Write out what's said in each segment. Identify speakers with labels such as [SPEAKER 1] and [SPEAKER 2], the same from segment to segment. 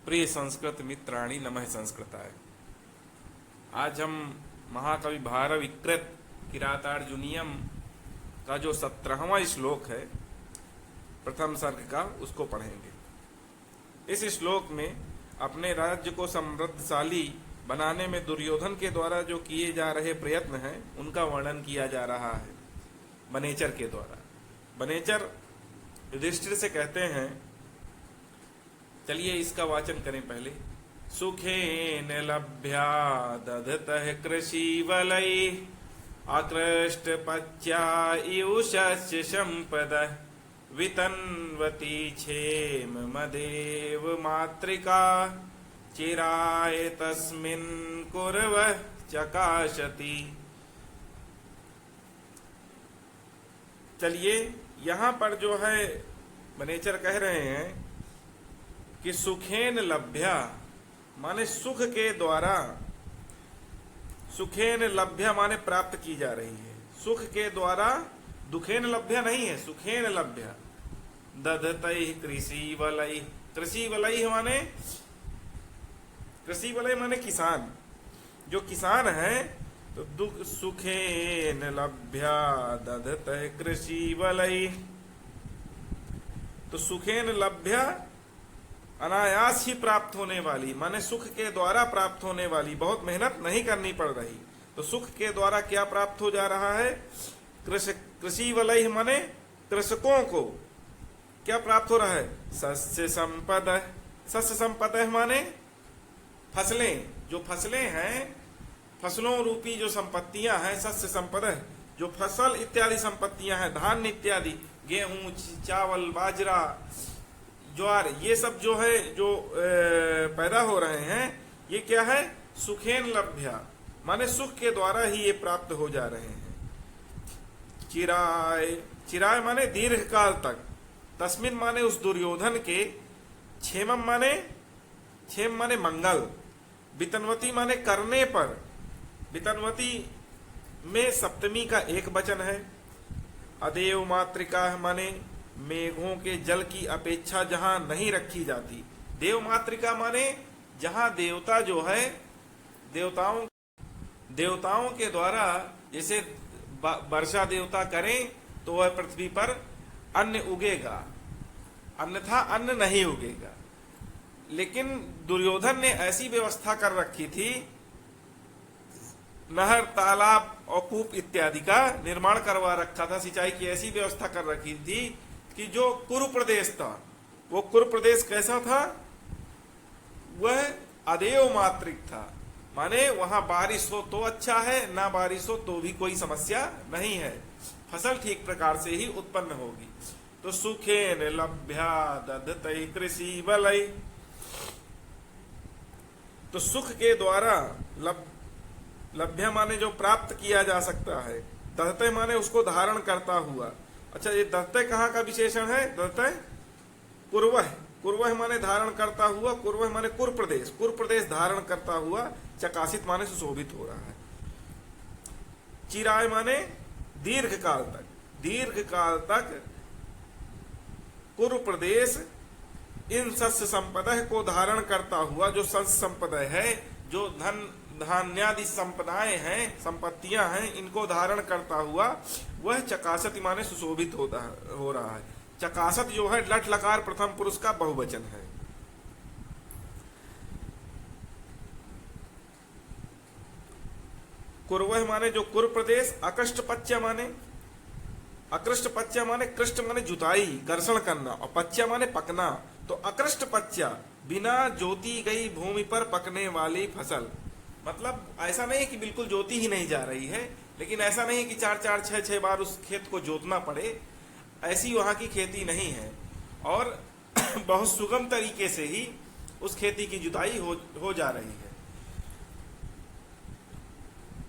[SPEAKER 1] प्रिय संस्कृत मित्राणि नमः संस्कृताय। आज हम महाकवि भारविकृत किरातार्जुनीयम का जो 17वां श्लोक है प्रथम सर्ग का, उसको पढ़ेंगे। इस श्लोक में अपने राज्य को समृद्धशाली बनाने में दुर्योधन के द्वारा जो किए जा रहे प्रयत्न हैं उनका वर्णन किया जा रहा है बनेचर के द्वारा। बनेचर युधिष्ठिर से कहते हैं, चलिए इसका वाचन करें पहले। सुखेन लभ्या दधतः कृषि वलय आकृष्ट पच्या इयुषस्य संपदः वितन्वती क्षेम मदेव मातृका चिराय तस्मिन् कुर्वः चकाशति। चलिए यहाँ पर जो है बनेचर कह रहे हैं कि सुखेन लभ्या माने सुख के द्वारा, सुखेन लभ्या माने प्राप्त की जा रही है, सुख के द्वारा। दुखेन लभ्या नहीं है, सुखेन लभ्या। दधतै कृषि वलय, कृषि वलय माने, कृषि वलय माने किसान, जो किसान है। तो दुख सुखेन लभ्या दधतै कृषि वलय, तो सुखेन लभ्या अनायास ही प्राप्त होने वाली, माने सुख के द्वारा प्राप्त होने वाली, बहुत मेहनत नहीं करनी पड़ रही। तो सुख के द्वारा क्या प्राप्त हो जा रहा है? कृषि वलय माने कृषकों को क्या प्राप्त हो रहा है? शस्य संपद। शस्य संपद माने फसलें, जो फसलें हैं, फसलों रूपी जो संपत्तियां हैं, शस्य संपद, जो फसल इत्यादि संपत्तियां हैं, धान्य इत्यादि, गेहूं, चावल, बाजरा, ज्वार, ये सब जो है जो पैदा हो रहे हैं, ये क्या है? सुखेन लभ्या माने सुख के द्वारा ही ये प्राप्त हो जा रहे हैं। चिराय, चिराय माने दीर्घ काल तक, तस्मिन माने उस दुर्योधन के, क्षेमम माने, क्षेम माने मंगल, वितन्वती माने करने पर, वितन्वती में सप्तमी का एक वचन है। अदेव मातृका माने मेघों के जल की अपेक्षा जहां नहीं रखी जाती। देव मातृका माने जहां देवता जो है, देवताओं के द्वारा जैसे वर्षा देवता करें तो वह पृथ्वी पर अन्न उगेगा, अन्यथा अन्न नहीं उगेगा। लेकिन दुर्योधन ने ऐसी व्यवस्था कर रखी थी, नहर, तालाब और कूप इत्यादि का निर्माण करवा रखा था, सिंचाई की ऐसी व्यवस्था कर रखी थी कि जो कुरु प्रदेश था, वो कुरु प्रदेश कैसा था? वह अदेव मात्रिक था, माने वहां बारिश हो तो अच्छा है, ना बारिश हो तो भी कोई समस्या नहीं है, फसल ठीक प्रकार से ही उत्पन्न होगी। तो सुखेन लभ्या दधतै कृषि वलय, तो सुख के द्वारा, लभ्या माने जो प्राप्त किया जा सकता है, दधतै माने उसको धारण करता हुआ। अच्छा, ये दधतै कहाँ का विशेषण है? दधतै कुर्वह, कुर्वह माने धारण करता हुआ, कुर्वह माने कुर प्रदेश, कुर प्रदेश धारण करता हुआ, चकासित माने सुशोभित हो रहा है। चिराय माने दीर्घ काल तक, दीर्घ काल तक कुरु प्रदेश इन शस्य संपदा को धारण करता हुआ, जो शस्य संपदा है, जो धन धान्यादि संपदाएं हैं, संपत्तियां हैं, इनको धारण करता हुआ वह चकासत माने सुशोभित हो रहा है। चकासत जो है लट लकार प्रथम पुरुष का बहुवचन है। कुर्वह माने जो कुर प्रदेश, अकृष्ट पच्चा माने, अकृष्ट पच्चा माने कृष्ट माने जुताई, कर्षण करना, और पच्चा माने पकना। तो अकृष्ट पच्चा बिना जोती गई भूमि पर पकने वाली फसल, मतलब ऐसा नहीं कि बिल्कुल जोती ही नहीं जा रही है, लेकिन ऐसा नहीं कि 4-4, 6-6 बार उस खेत को जोतना पड़े, ऐसी वहां की खेती नहीं है, और बहुत सुगम तरीके से ही उस खेती की जुताई हो जा रही है।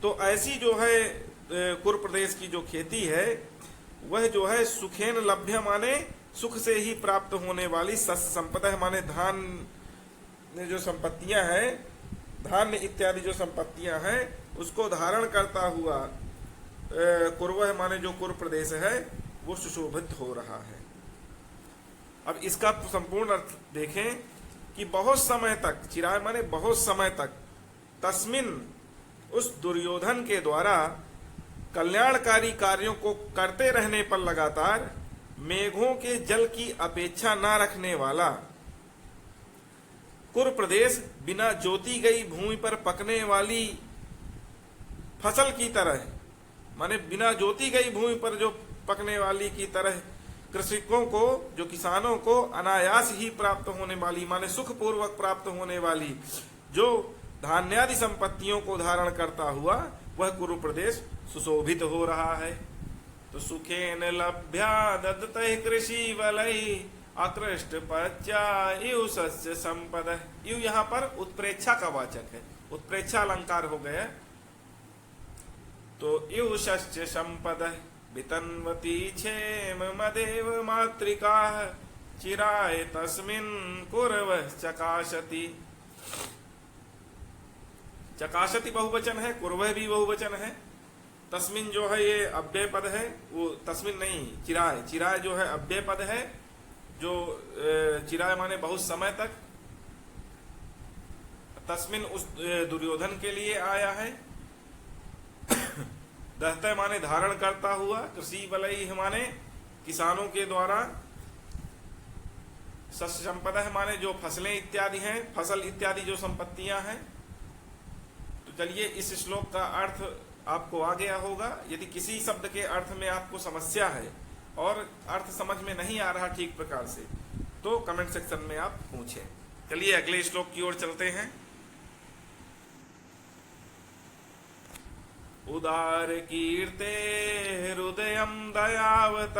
[SPEAKER 1] तो ऐसी जो है कुर प्रदेश की जो खेती है, वह जो है सुखेन लभ्य माने सुख से ही प्राप्त होने वाली, शस्य संपदा माने धान जो संपत्तियां हैं, धान्य इत्यादि जो संपत्तियां हैं, उसको धारण करता हुआ कुर्वह माने जो कुर प्रदेश है वो सुशोभित हो रहा है। अब इसका संपूर्ण अर्थ देखें कि बहुत समय तक, चिराय माने बहुत समय तक, तस्मिन उस दुर्योधन के द्वारा कल्याणकारी कार्यों को करते रहने पर लगातार मेघों के जल की अपेक्षा न रखने वाला कुरु प्रदेश बिना जोती गई भूमि पर पकने वाली फसल की तरह, माने बिना जोती गई भूमि पर जो पकने वाली की तरह कृषकों को, जो किसानों को अनायास ही प्राप्त होने वाली, माने सुख पूर्वक प्राप्त होने वाली जो धान्यादि संपत्तियों को धारण करता हुआ वह कुरु प्रदेश सुशोभित हो रहा है। तो सुखेन लभ्या दत्तैः कृषि वलैः अकृष्ट पच्चा इव सस्य संपद। इव यहाँ पर उत्प्रेक्षा का वाचक है, उत्प्रेक्षा अलंकार हो गया। तो इव सस्य संपद वितन्वती क्षेम मदेव मातृका चिराय तस्मिन् कुरवः चकाशति। चकाशति बहुवचन है, कुरवः भी बहुवचन है। तस्मिन जो है ये अव्यय पद है, वो तस्मिन नहीं, चिराय, चिराय जो है अव्यय पद है, जो चिराय माने बहुत समय तक, तस्मिन उस दुर्योधन के लिए आया है। दहते माने धारण करता हुआ, कृषि वलय माने किसानों के द्वारा, शस्य संपदा माने जो फसलें इत्यादि हैं, फसल इत्यादि जो संपत्तियां हैं। तो चलिए इस श्लोक का अर्थ आपको आ गया होगा। यदि किसी शब्द के अर्थ में आपको समस्या है और अर्थ समझ में नहीं आ रहा ठीक प्रकार से, तो कमेंट सेक्शन में आप पूछें। चलिए अगले श्लोक की ओर चलते हैं। उदार कीर्ते हृदयं दयावत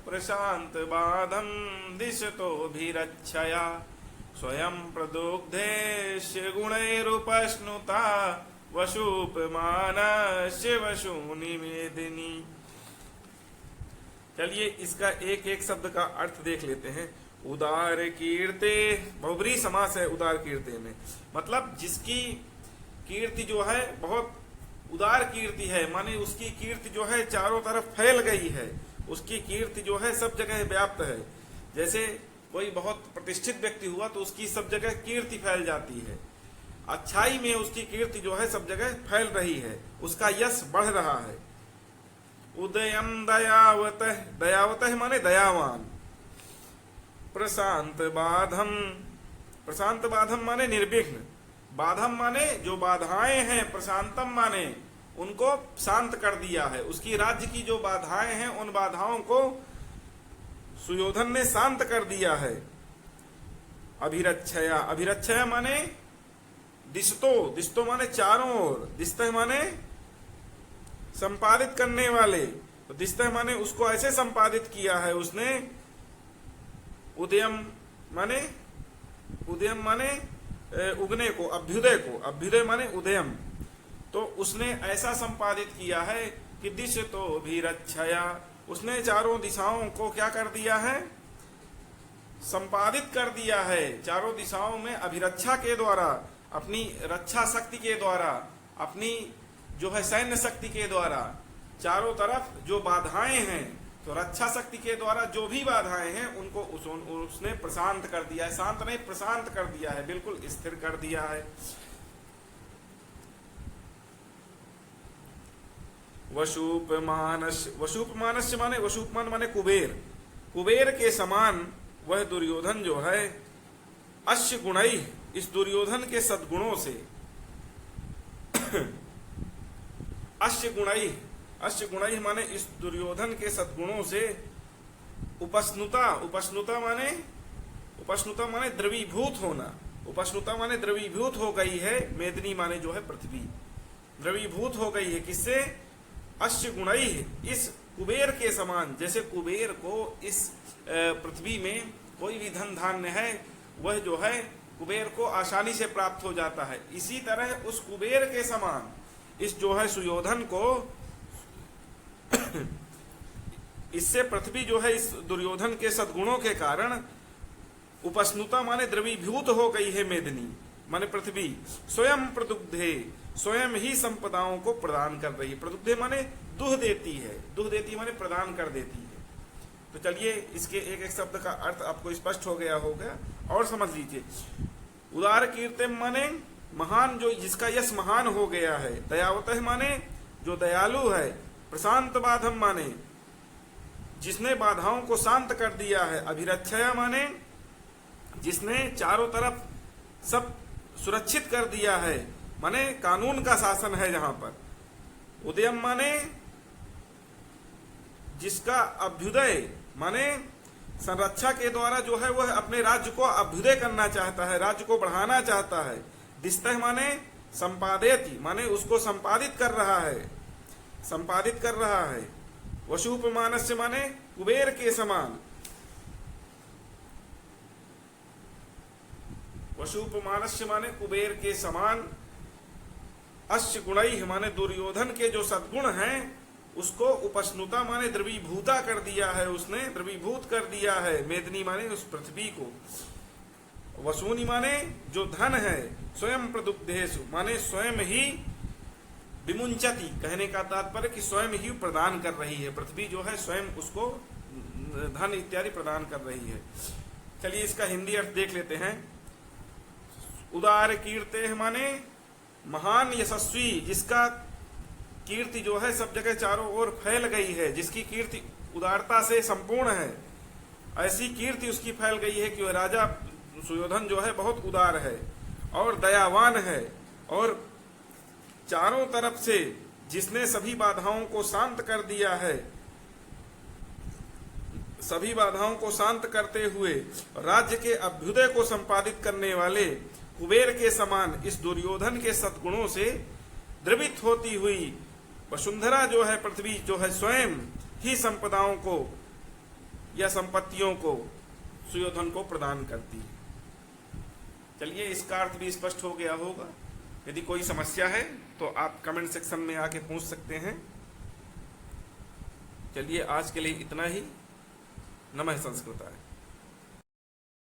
[SPEAKER 1] प्रशांत बाधम दिशतोभिरक्षया स्वयं प्रदुग्धेश्य गुणैरुपश्नुता वशुपमानस्य वशूनि मेदिनी। चलिए इसका एक एक शब्द का अर्थ देख लेते हैं। उदार कीर्ते, बहुब्रीहि समास है उदार कीर्ते में, मतलब जिसकी कीर्ति जो है बहुत उदार कीर्ति है, माने उसकी कीर्ति जो है चारों तरफ फैल गई है, उसकी कीर्ति जो है सब जगह व्याप्त है। जैसे कोई बहुत प्रतिष्ठित व्यक्ति हुआ तो उसकी सब जगह कीर्ति फैल जाती है, अच्छाई में उसकी कीर्ति जो है सब जगह फैल रही है, उसका यश बढ़ रहा है। उदयम दयावतः, दयावतः माने दयावान। प्रशांत बाधम, प्रशांत बाधम माने निर्विघ्न, बाधम माने जो बाधाएं हैं, प्रशांतम माने उनको शांत कर दिया है। उसकी राज्य की जो बाधाएं हैं उन बाधाओं को सुयोधन ने शांत कर दिया है। अभिरक्षया, अभिरक्षया माने दिशतो, दिशतो माने चारों ओर, दिशतः माने संपादित करने वाले, तो दिशतः माने उसको ऐसे संपादित किया है उसने। उदयम माने, उदयम माने उगने को, अभ्युदय को, अभ्युदय माने उदयम, तो उसने ऐसा संपादित किया है कि दिशतो अभिरक्षया, उसने चारों दिशाओं को क्या कर दिया है, संपादित कर दिया है। चारों दिशाओं में अभिरक्षा के द्वारा, अपनी रक्षा शक्ति के द्वारा, अपनी जो है सैन्य शक्ति के द्वारा चारों तरफ जो बाधाएं हैं, तो रक्षा शक्ति के द्वारा जो भी बाधाएं हैं उनको उसने प्रशांत कर दिया है। शांत नहीं, प्रशांत कर दिया है, बिल्कुल स्थिर कर दिया है। वशुपमानस्य, वशुपमानस्य माने, वशुपमान माने कुबेर, कुबेर के समान वह दुर्योधन जो है, अश्य गुणैः, इस दुर्योधन के सद्गुणों से, अश्य गुणैः, अश्य गुणैः माने इस दुर्योधन के सद्गुणों से, उपस्नुता, उपस्नुता माने, उपस्नुता माने द्रवीभूत होना, उपस्नुता माने द्रवीभूत हो गई है, मेदिनी माने जो है पृथ्वी, द्रवीभूत हो गई है किससे, अश्य गुणैः, इस कुबेर के समान। जैसे कुबेर को इस पृथ्वी में कोई भी धन धान्य है वह जो है कुबेर को आसानी से प्राप्त हो जाता है, इसी तरह उस कुबेर के समान इस जो है सुयोधन को, इससे पृथ्वी जो है इस दुर्योधन के सद्गुणों के कारण उपस्नुता माने द्रवीभूत हो गई है, मेदिनी माने पृथ्वी, स्वयं प्रदुग्धे, स्वयं ही संपदाओं को प्रदान कर रही है। प्रदुग्धे माने दूध देती है, दूध देती माने प्रदान कर देती है। तो चलिए इसके एक एक शब्द का अर्थ आपको स्पष्ट हो गया होगा और समझ लीजिए। उदार कीर्ति माने महान, जो जिसका यश महान हो गया है। दयावतः माने जो दयालु है। प्रशांत बाधम माने जिसने बाधाओं को शांत कर दिया है। अभिरक्षया माने जिसने चारों तरफ सब सुरक्षित कर दिया है, माने कानून का शासन है जहां पर। उदयम माने जिसका अभ्युदय, माने संरक्षा के द्वारा जो है वह अपने राज्य को अभ्युदय करना चाहता है, राज्य को बढ़ाना चाहता है। दिस्तः माने संपादेति, माने उसको संपादित कर रहा है, संपादित कर रहा है। वशुपमानस्य माने कुबेर के समान। वशुपमानस्य माने कुबेर के समान। अश्य गुणैः माने दुर्योधन के जो सद्गुण हैं उसको उपस्नुता माने द्रवीभूता कर दिया है, उसने द्रवीभूत कर दिया है। मेदिनी माने उस पृथ्वी को। वसूनी माने जो धन है। स्वयं प्रदुग्धेषु माने स्वयं ही विमुंचति, कहने का तात्पर्य कि स्वयं ही प्रदान कर रही है, पृथ्वी जो है स्वयं उसको धन इत्यादि प्रदान कर रही है। चलिए इसका हिंदी अर्थ देख लेते हैं। उदार कीर्ते माने महान यशस्वी, जिसका कीर्ति जो है सब जगह चारों ओर फैल गई है, जिसकी कीर्ति उदारता से संपूर्ण है। ऐसी कीर्ति उसकी फैल गई है कि वह राजा सुयोधन जो है बहुत उदार है और दयावान है, और चारों तरफ से जिसने सभी बाधाओं को शांत कर दिया है, सभी बाधाओं को शांत करते हुए राज्य के अभ्युदय को संपादित करने वाले कुबेर के समान इस दुर्योधन के सद्गुणों से द्रवित होती हुई वसुंधरा जो है, पृथ्वी जो है स्वयं ही संपदाओं को या संपत्तियों को सुयोधन को प्रदान करती है। चलिए इसका अर्थ भी स्पष्ट हो गया होगा। यदि कोई समस्या है तो आप कमेंट सेक्शन में आके पूछ सकते हैं। चलिए आज के लिए इतना ही। नमः संस्कृताय।